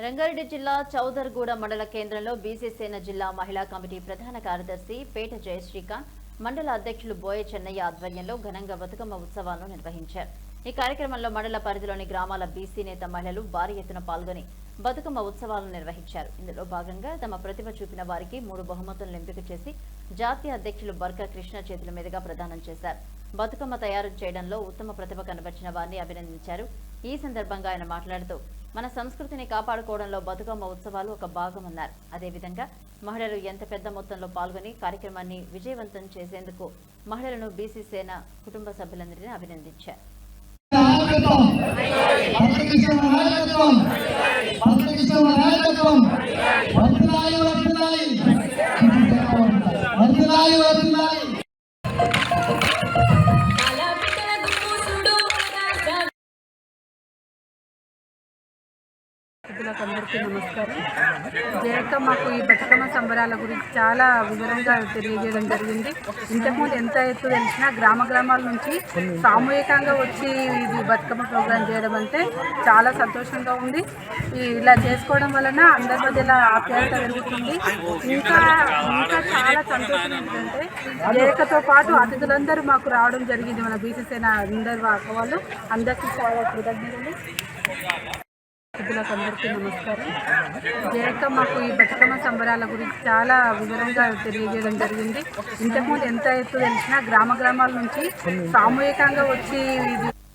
రంగారెడ్డి జిల్లా చౌదర్గూడ మండల కేంద్రంలో బీసీ సేన జిల్లా మహిళా కమిటీ ప్రధాన కార్యదర్శి పేట జయశ్రీకాంత్, మండల అధ్యక్షులు బోయ చెన్నయ్య ఆధ్వర్యంలో ఘనంగా బతుకమ్మ ఉత్సవాలను నిర్వహించారు. ఈ కార్యక్రమంలో మండల పరిధిలోని గ్రామాల బీసీ నేత మహిళలు భారీ ఎత్తున పాల్గొని బతుకమ్మ ఉత్సవాలను నిర్వహించారు. ఇందులో భాగంగా తమ ప్రతిభ చూపిన వారికి 3 బహుమతులను ఎంపిక చేసి జాతీయ అధ్యక్షులు బర్క కృష్ణ చేతుల మీదుగా ప్రదానం చేశారు. బతుకమ్మ తయారు చేయడంలో ఉత్తమ ప్రతిభ కనబర్చిన వారిని అభినందించారు. ఈ సందర్భంగా ఆయన మాట్లాడుతూ మన సంస్కృతిని కాపాడుకోవడంలో బతుకమ్మ ఉత్సవాలు ఒక భాగమన్నారు. అదేవిధంగా మహిళలు ఎంత పెద్ద మొత్తంలో పాల్గొని కార్యక్రమాన్ని విజయవంతం చేసేందుకు మహిళలను బీసీ సేన కుటుంబ సభ్యులందరినీ అభినందించారు. అందరికీ నమస్కారం. జయక్క మాకు ఈ బతుకమ్మ సంబరాల గురించి చాలా వివరంగా తెలియజేయడం జరిగింది. ఇంతకుముందు ఎంత ఎత్తు తెలిసినా గ్రామాల నుంచి సామూహికంగా వచ్చి ఇది బతుకమ్మ ప్రోగ్రాం చేయడం అంటే చాలా సంతోషంగా ఉంది. ఇలా చేసుకోవడం వలన అందరి మధ్యలో ఆప్యాయత పెరుగుతుంది. ఇంకా చాలా సంతోషం ఏంటంటే జయక్కతో పాటు అతిథులందరూ మాకు రావడం జరిగింది. మన బీసీ సేన అందరు వాళ్ళు అందరికీ చాలా కృతజ్ఞతలు. అందరికీ నమస్కారం. జయక్క మాకు ఈ బతుకమ్మ సంబరాల గురించి చాలా వివరంగా తెలియజేయడం జరిగింది. ఇంతకుముందు ఎంత ఎత్తు తెలిసినా గ్రామాల నుంచి సామూహికంగా వచ్చి ఇది